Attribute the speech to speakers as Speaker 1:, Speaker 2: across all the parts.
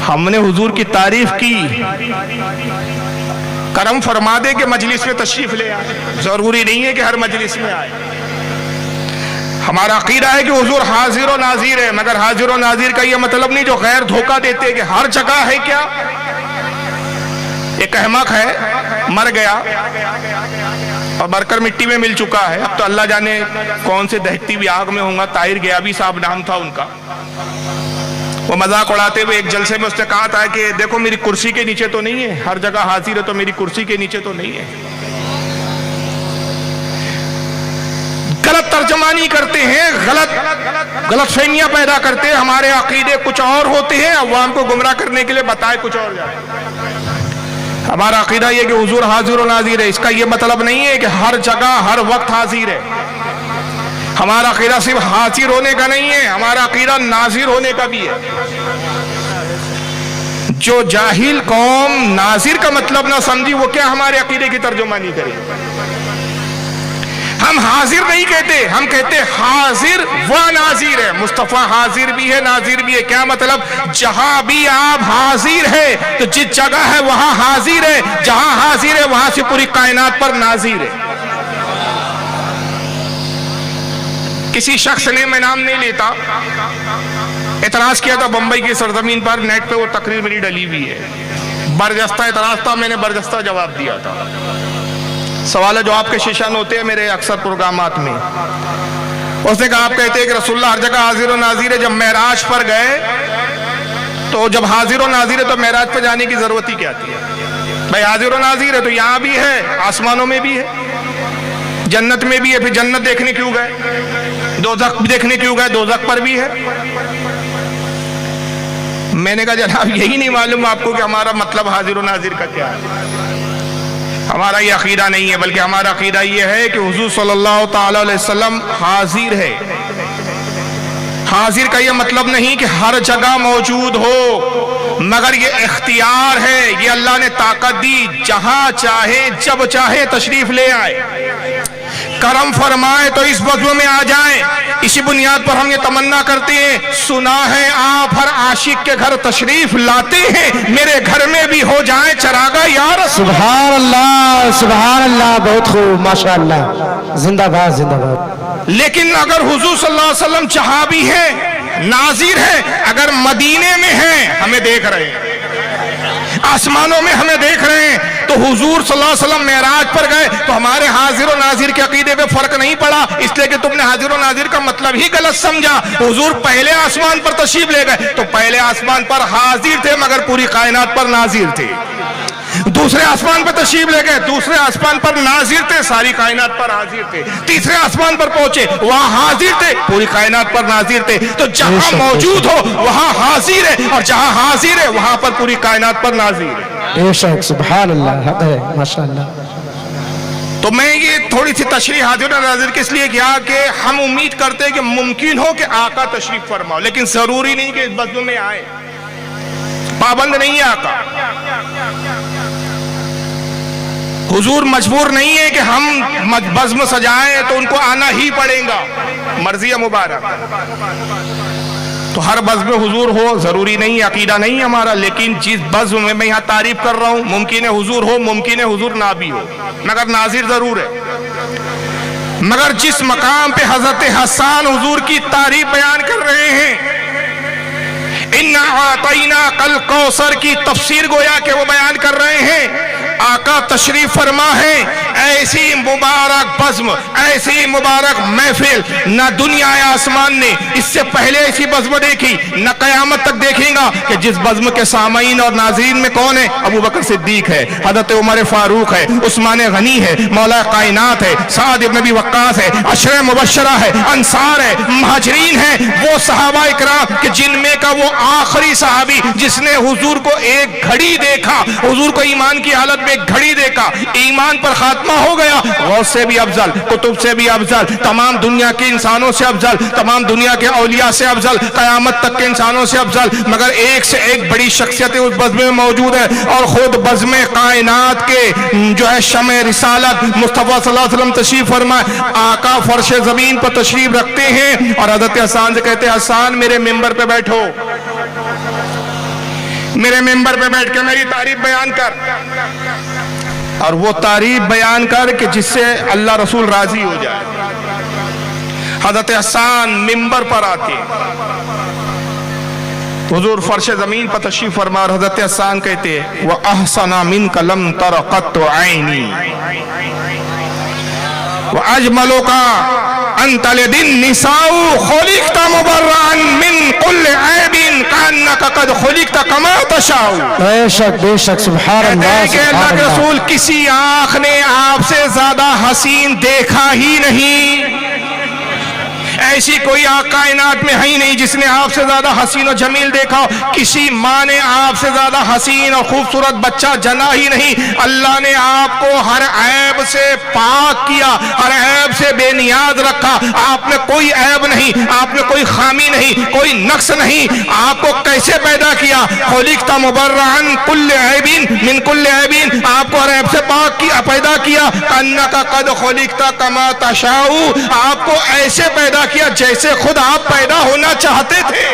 Speaker 1: हमने हुजूर की तारीफ की, करम फरमा दे कि मजलिस में तशरीफ ले आए। जरूरी नहीं है कि हर मजलिस में आए। हमारा अकीदा है कि हुजूर हाजिर और नाजिर है, मगर हाजिर और नाजिर का यह मतलब नहीं जो गैर धोखा देते हैं कि हर जगह है। क्या एक अहमक है, मर गया और मरकर मिट्टी में मिल चुका है, अब तो अल्लाह जाने कौन से दहकती हुई आग में होगा। ताहिर गयाबी साहब नाम था उनका। वो मजाक उड़ाते हुए एक जलसे में उसने कहा था कि देखो मेरी कुर्सी के नीचे तो नहीं है, हर जगह हाजिर है तो मेरी कुर्सी के नीचे तो नहीं है। गलत तर्जमानी करते हैं, गलत फहमियां पैदा करते हैं। हमारे अकीदे कुछ और होते हैं, अवाम को गुमराह करने के लिए बताए कुछ और जाए। हमारा अकीदा यह कि हुजूर हाजिर और नाजिर है, इसका यह मतलब नहीं है कि हर जगह हर वक्त हाजिर है। हमारा अकीदा सिर्फ हाजिर होने का नहीं है, हमारा अकीदा नाजिर होने का भी है। जो जाहिल कौम नाजिर का मतलब ना समझी, वो क्या हमारे अकीदे की तर्जुमानी करे। हम हाजिर नहीं कहते, हम कहते हाजिर व नाजिर है। मुस्तफा हाजिर भी है, नाजिर भी है। क्या मतलब? जहां भी आप हाजिर है तो जिस जगह है वहां हाजिर है, जहां हाजिर है वहां से पूरी कायनात पर नाजिर है। किसी शख्स ने, मैं नाम नहीं लेता, एतराज किया था बंबई की सरजमीन पर, नेट पे वो तकरीर मेरी डली हुई है। बरजस्ता एतराज था, मैंने बरजस्ता जवाब दिया था। सवाल जवाब के सेशन होते हैं मेरे अक्सर प्रोग्रामात में। उसने कहा आप कहते हैं कि रसूलुल्लाह हर जगह हाजिर और नाजिर है, जब मेराज पर गए तो जब हाजिर और नाजिर है तो मेराज पर जाने की जरूरत ही क्या थी? भाई हाजिर और नाजिर है तो यहां भी है, आसमानों में भी है, जन्नत में भी है, फिर जन्नत देखने क्यों गए? दोज़ख देखने क्यों गए? दोज़ख पर भी है। मैंने कहा जनाब यही नहीं मालूम आपको कि हमारा मतलब हाजिर और नाजिर का क्या है? हमारा ये अकीदा नहीं है, बल्कि हमारा अकीदा ये है कि हुजूर सल्लल्लाहु ताला अलैहि वसल्लम हाजिर है। हाजिर का ये मतलब नहीं कि हर जगह मौजूद हो, मगर ये इख्तियार है, ये अल्लाह ने ताकत दी, जहां चाहे जब चाहे तशरीफ ले आए, करम फरमाए तो इस वक्त में आ जाए। इसी बुनियाद पर हम ये तमन्ना करते हैं, सुना है आप हर आशिक के घर तशरीफ लाते हैं, मेरे घर में भी हो जाए चरागा यार।
Speaker 2: सुभान अल्लाह, सुभान अल्लाह, बहुत खूब, माशाअल्लाह, जिंदाबाद जिंदाबाद।
Speaker 1: लेकिन अगर हुजूर सल्लल्लाहु अलैहि वसल्लम जहां भी है, नाजिर है, अगर मदीने में है, हमें देख रहे हैं, आसमानों में हमें देख रहे हैं, तो हुजूर सल्लल्लाहु अलैहि वसल्लम मेराज पर गए तो हमारे हाजिर और नाजिर के अकीदे पे फर्क नहीं पड़ा, इसलिए कि तुमने हाजिर और नाजिर का मतलब ही गलत समझा। हुजूर पहले आसमान पर तशरीफ ले गए तो पहले आसमान पर हाजिर थे, मगर पूरी कायनात पर नाजिर थे। दूसरे आसमान पर तशरीफ ले गए, दूसरे आसमान पर नाजिर थे, सारी कायनात पर हाजिर थे। तीसरे आसमान पर पहुंचे, वहां हाजिर थे, पूरी कायनात पर नाजिर थे। तो जहां मौजूद हो वहां हाजिर है, और जहां हाजिर है वहां पर पूरी कायनात पर नाजिर है।
Speaker 2: बेशक, सुभान अल्लाह, माशाअल्लाह।
Speaker 1: तो मैं ये थोड़ी सी तशरीह हाजिर और नाजिर किस लिए किया कि हम उम्मीद करते हैं कि मुमकिन हो कि आका तशरीफ फरमाओ, लेकिन जरूरी नहीं कि इस बज़्म में आए, पाबंद नहीं है आका। हुजूर मजबूर नहीं है कि हम बज़्म सजाएं तो उनको आना ही पड़ेगा, मर्जी मुबारक। तो हर बज़्म में हुजूर हो जरूरी नहीं, अकीदा नहीं है हमारा। लेकिन जिस बज़्म में मैं यहाँ तारीफ कर रहा हूँ, मुमकिन है हुजूर हो, मुमकिन है हुजूर ना भी हो, मगर नाजिर जरूर है। मगर जिस मकाम पे हजरत हसन हुजूर की तारीफ बयान कर रहे हैं, इन्ना आतैना कल कौसर की तफसीर गोया के वो बयान कर रहे हैं, आका तशरीफ फरमा है। ऐसी मुबारक बज़्म, ऐसी मुबारक महफिल न दुनिया या आसमान ने इससे पहले ऐसी बज़्म देखी, न कयामत तक देखेगा कि जिस बज़्म के सामीन और नाज़रीन में कौन है? अबू बकर सिद्दीक है, हज़रत उमर फारूक है, उस्मान गनी है, मौला कायनात है, साद इब्न अबी वक्कास है, अशरे मुबश्शरा है, अंसार है, मुहाजिरीन है, वो सहाबा इकराम कि जिनमें का वो आखिरी सहाबी जिसने हुजूर को एक घड़ी देखा, हुजूर को ईमान की हालत में एक घड़ी देखा, ईमान पर खात्मा हो गया। गौस से भी अफजल, कुतुब से भी अफजल, तमाम दुनिया के इंसानों से अफजल, तमाम दुनिया के औलिया से अफजल, कयामत तक के इंसानों से अफजल, मगर एक से एक बड़ी शख्सियत उस बज़्म में मौजूद है। और खुद बज़्म कायनात के जो है शमे रिसालत मुस्तफा सल्लल्लाहु अलैहि वसल्लम तशरीफ फरमाए, आका फर्श ज़मीन पर तशरीफ रखते हैं और हज़रत हसन से कहते हैं, हसन मेरे मिंबर पे बैठो। میرے ممبر پہ بیٹھ کے میری تعریف بیان کر، اور وہ تعریف بیان کر کہ جس سے اللہ رسول راضی ہو جائے۔ حضرت حسان ممبر پر آتے، حضور فرش زمین پر تشریف فرما، اور حضرت حسان کہتے وَأَحْسَنَ مِنْكَ لَمْ تَرَ قَطُّ عَيْنِي وَأَجْمَلُكَ أَنْتَ لِدِ النِّسَاءُ خُلِقْتَ مُبَرَّأً مِنْ كُلِّ عَيْبٍ كَأَنَّكَ قَدْ خُلِقْتَ كَمَا تَشَاءُ۔
Speaker 2: بے شک بے شک، سبحان اللہ
Speaker 1: کہ اللہ
Speaker 2: سبحان
Speaker 1: کے
Speaker 2: اللہ۔
Speaker 1: رسول کسی آنکھ نے آپ سے زیادہ حسین دیکھا ہی نہیں، ایسی کوئی آنکھ کائنات میں ہے ہی نہیں جس نے آپ سے زیادہ حسین و جمیل دیکھا ہو۔ کسی ماں نے آپ سے زیادہ حسین اور خوبصورت بچہ جنا ہی نہیں۔ اللہ نے آپ کو ہر عیب سے پاک کیا، ہر عیب سے بے نیاز رکھا۔ آپ میں کوئی عیب نہیں، آپ میں کوئی خامی نہیں، کوئی نقص نہیں۔ آپ کو کیسے پیدا کیا؟ خلقت مبرئا کل عیب من کل عیب، آپ کو ہر عیب سے پاک کیا، پیدا کیا۔ کأنک قد خلقت کما تشاء، آپ کو ایسے پیدا کیا جیسے خود آپ پیدا ہونا چاہتے تھے۔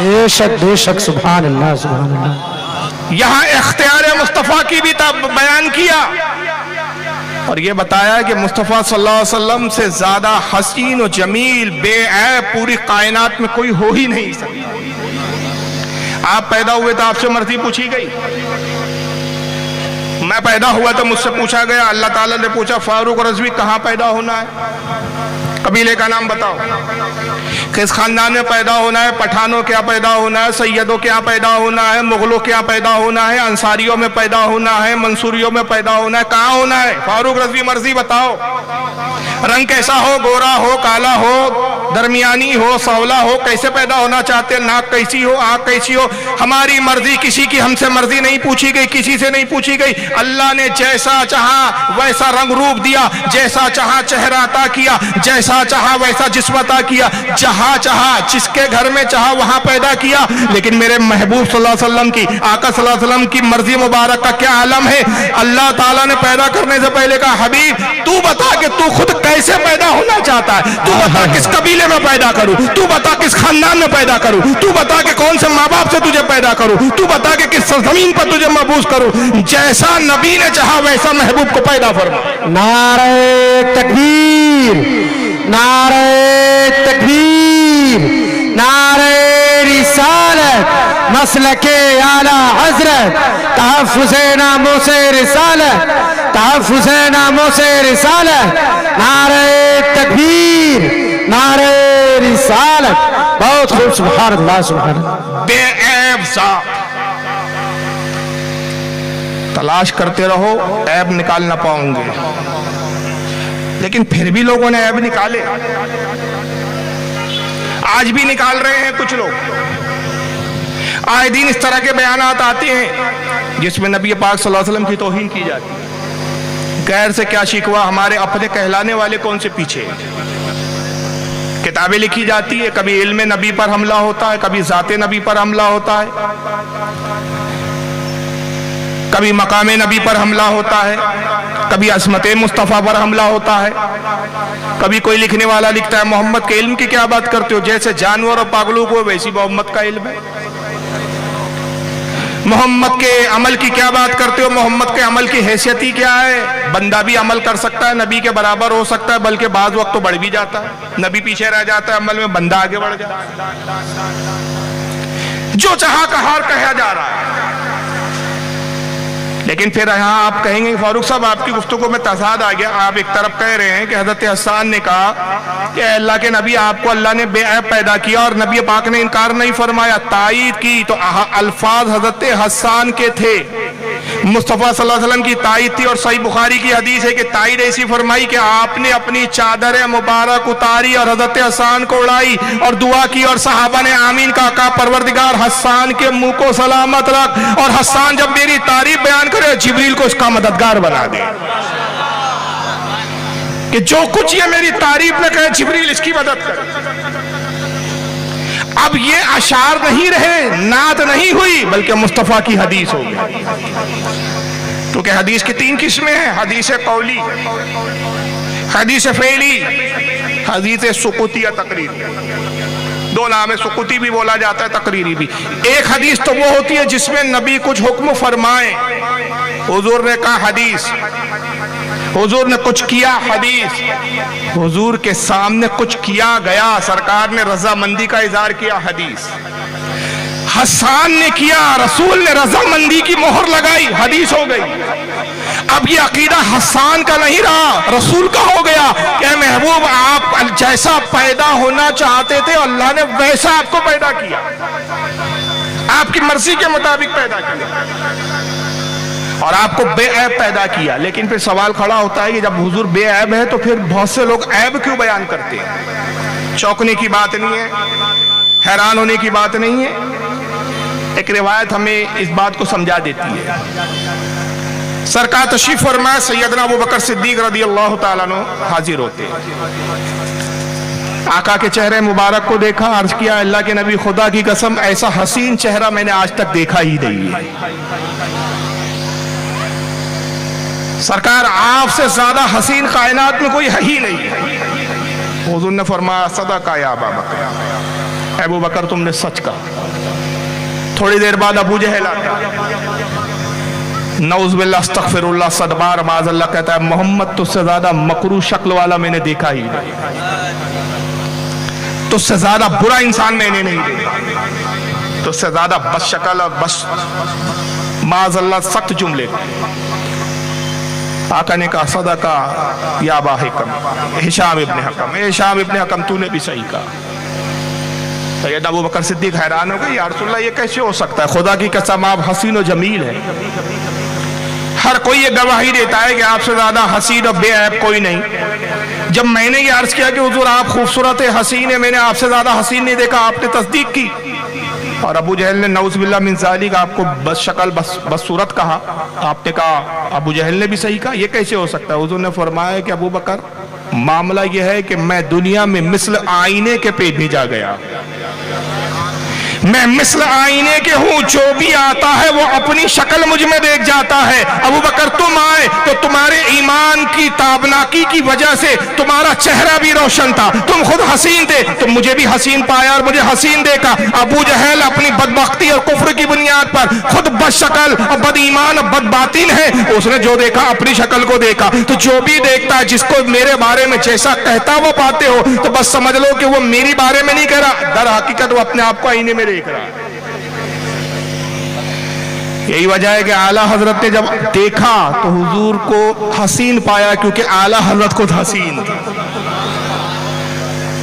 Speaker 2: بے شک سبحان اللہ سبحان اللہ۔
Speaker 1: یہاں اختیار مصطفیٰ کی بھی بیان کیا، اور یہ بتایا کہ مصطفیٰ صلی اللہ علیہ وسلم سے زیادہ حسین و جمیل بے عیب پوری کائنات میں کوئی ہو ہی نہیں سکتا۔ آپ پیدا ہوئے تو آپ سے مرضی پوچھی گئی، میں پیدا ہوا تو مجھ سے پوچھا گیا۔ اللہ تعالیٰ نے پوچھا فاروق رضوی کہاں پیدا ہونا ہے، قبیلے کا نام بتاؤ، کس خاندان میں پیدا ہونا ہے، پٹھانوں کیا پیدا ہونا ہے، سیدوں کیا پیدا ہونا ہے، مغلوں کیا پیدا ہونا ہے، انصاریوں میں پیدا ہونا ہے، منصوریوں میں پیدا ہونا ہے، کہاں ہونا ہے؟ فاروق رضوی مرضی بتاؤ، رنگ کیسا ہو، گورا ہو، کالا ہو، درمیانی ہو، سولا ہو، کیسے پیدا ہونا چاہتے ہیں، ناک کیسی ہو، آنکھ کیسی ہو، ہماری مرضی، کسی کی ہم سے مرضی نہیں پوچھی گئی، کسی سے نہیں پوچھی گئی۔ اللہ نے جیسا چاہا ویسا رنگ روپ دیا، جیسا چاہا چہرہ عطا کیا، جیسا چاہا ویسا جسم عطا کیا، جہاں چاہا جس کے گھر میں چاہا وہاں پیدا کیا۔ لیکن میرے محبوب صلی اللہ علیہ وسلم کی، آقا صلی اللہ علیہ وسلم کی مرضی مبارک کا کیا عالم ہے۔ اللہ تعالیٰ نے پیدا کرنے سے پہلے کہا حبیب تو بتا کہ تو خود کیسے پیدا ہونا چاہتا ہے، تو بتا کس قبیلے میں پیدا کروں، تو بتا کس خاندان میں پیدا کروں، تو بتا کہ کون سے ماں باپ سے تجھے پیدا کروں، تو بتا کہ کس سرزمین پر تجھے مبعوث کروں۔ جیسا نبی نے چاہا ویسا محبوب کو پیدا فرما۔
Speaker 2: نعرہ تکبیر، نعرہ تکبیر، نعرہ رسالت، مسلک اعلی حضرت، تحفظ ناموں سے رسالت، تحفظ ناموں سے رسالت، نعرہ تکبیر، نعرہ رسالت۔ بہت خوب، سبحان اللہ سبحان اللہ۔
Speaker 1: بے عیب ذات تلاش کرتے رہو، عیب نکال نہ پاؤں گے، لیکن پھر بھی لوگوں نے عیب نکالے، آج بھی نکال رہے ہیں کچھ لوگ۔ آئے دن اس طرح کے بیانات آتے ہیں جس میں نبی پاک صلی اللہ علیہ وسلم کی توہین کی جاتی ہے۔ غیر سے کیا شکوہ، ہمارے اپنے کہلانے والے کون سے پیچھے ہیں۔ کتابیں لکھی جاتی ہے، کبھی علم نبی پر حملہ ہوتا ہے، کبھی ذات نبی پر حملہ ہوتا ہے، کبھی مقام نبی پر حملہ ہوتا ہے، کبھی عصمت مصطفیٰ پر حملہ ہوتا ہے، کبھی کوئی لکھنے والا لکھتا ہے محمد کے علم کی کیا بات کرتے ہو، جیسے جانور اور پاگلوں کو ویسی محمد کا علم ہے۔ محمد کے عمل کی کیا بات کرتے ہو، محمد کے عمل کی حیثیت ہی کیا ہے، بندہ بھی عمل کر سکتا ہے، نبی کے برابر ہو سکتا ہے، بلکہ بعض وقت تو بڑھ بھی جاتا ہے، نبی پیچھے رہ جاتا ہے عمل میں، بندہ آگے بڑھ جاتا ہے۔ جو چاہا کہا کہا جا رہا ہے، لیکن پھر یہاں آپ کہیں گے فاروق صاحب آپ کی گفتگو میں تضاد آ گیا۔ آپ ایک طرف کہہ رہے ہیں کہ حضرت حسان نے کہا کہ اے اللہ کے نبی آپ کو اللہ نے بے عیب پیدا کیا اور نبی پاک نے انکار نہیں فرمایا، تائید کی، تو الفاظ حضرت حسان کے تھے، مصطفیٰ صلی اللہ علیہ وسلم کی تائید تھی، اور صحیح بخاری کی حدیث ہے کہ تائید ایسی فرمائی کہ آپ نے اپنی چادر مبارک اتاری اور حضرت حسان کو اڑائی اور دعا کی، اور صحابہ نے آمین کا کہا پروردگار حسان کے منہ کو سلامت رکھ، اور حسان جب میری تعریف بیان کرے جبریل کو اس کا مددگار بنا دے، کہ جو کچھ یہ میری تعریف نہ کہے جبریل اس کی مدد کرے۔ اب یہ اشعار نہیں رہے، نعت نہیں ہوئی، بلکہ مصطفیٰ کی حدیث ہو گئی، کیونکہ حدیث کی 3 قسمیں ہیں، حدیث قولی، حدیث فعلی، حدیث سقوطی یا تقریری۔ दो नाम सुकुती भी बोला जाता है, तकरीरी भी। एक हदीस तो वो होती है जिसमें नबी कुछ हुक्म फरमाए, हुजूर ने कहा हदीस, हुजूर ने कुछ किया हदीस, हुजूर के सामने कुछ किया गया, सरकार ने रजामंदी का इजहार किया हदीस, हसन ने किया, रसूल ने रजामंदी की मोहर लगाई, हदीस हो गई। अब ये अकीदा हसन का नहीं रहा, रसूल का हो गया कि महबूब आप जैसा पैदा होना चाहते थे अल्लाह ने वैसा आपको पैदा किया, आपकी मर्जी के मुताबिक पैदा किया और आपको बेऐब पैदा किया। लेकिन फिर सवाल खड़ा होता है कि जब हुजूर बेऐब है तो फिर बहुत से लोग ऐब क्यों बयान करते हैं? चौंकने की बात नहीं है, हैरान होने की बात नहीं है। एक रिवायत हमें इस बात को समझा देती है। सरकार तशरीफ फरमाए, सैयदना अबू बकर सिद्दीक रदी अल्लाह ताला अन्हु हाजिर होते, आका के चेहरे मुबारक को देखा, अर्ज किया अल्लाह के नबी खुदा की कसम ऐसा हसीन चेहरा मैंने आज तक देखा ही नहीं है। सरकार आपसे ज्यादा हसीन कायनात में कोई है ही नहीं है। हुजूर ने फरमाया सदका या अबा बकर, अबू बकर तुमने सच कहा। थोड़ी देर बाद अबू जहल आता, नऊज़ुबिल्लाह अस्तग़फिरुल्लाह सदबार माज़अल्लाह, कहता है मोहम्मद तुझसे ज्यादा मकरू शक्ल वाला मैंने देखा ही नहीं, तुझसे ज्यादा बुरा इंसान मैंने नहीं देखा, तुझसे ज्यादा बस शक्ल और बस माज़अल्लाह सख्त जुमले। आका ने कहा सदका या अबा हिकम, हिशाम इब्न हकम, हिशाम इब्न हकम तूने भी सही कहा। सैयद अबू बकर सिद्दीक हैरान हो गए, या रसूलल्लाह ये कैसे हो सकता है, खुदा की कसम आप हसीन और जमील है। हर कोई ये गवाही देता है कि आपसे ज्यादा हसीन और बेऐब कोई नहीं। जब मैंने ये अर्ज किया कि हुजूर आप खूबसूरत है, हसीन है, मैंने आपसे ज्यादा हसीन नहीं देखा, आपने तस्दीक की। और अबू जहल ने नऊज़ुबिल्लाह मिन ज़ालिक आपको बस शक्ल बस सूरत कहा, आपने कहा, अबू जहल ने भी सही कहा, ये कैसे हो सकता है? हुजूर ने फरमाया कि अबू बकर मामला यह है कि मैं दुनिया में मिस्ल आईने के पे भेजा गया, मैं मिस्ल आईने के हूं, जो भी आता है वो अपनी शक्ल मुझ में देख जाता है। अबू बकर तुम आए तो तुम्हारे ईमान की ताबनाकी की वजह से तुम्हारा चेहरा भी रोशन था, तुम खुद हसीन थे, तुम मुझे भी हसीन पाया और मुझे हसीन देखा। अबू जहल अपनी बदबख्ती और कुफ्र की बुनियाद पर खुद बदशक्ल और बदईमान और बदबातिन है, उसने जो देखा अपनी शक्ल को देखा। तो जो भी देखता है, जिसको मेरे बारे में जैसा कहता वो पाते हो, तो बस समझ लो कि वो मेरी बारे में नहीं कह रहा, दर हकीकत वो अपने आप को आईने में देख रहा है। यही वजह है कि आला हजरत ने जब देखा तो हुजूर को हसीन पाया, क्योंकि आला हजरत खुद हसीन था।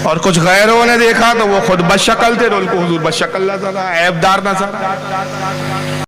Speaker 1: और कुछ गैरों ने देखा तो वो खुद बदशक्ल थे, तो उनको हुजूर बदशक्ल नजर आया, ऐबदार नजर आया।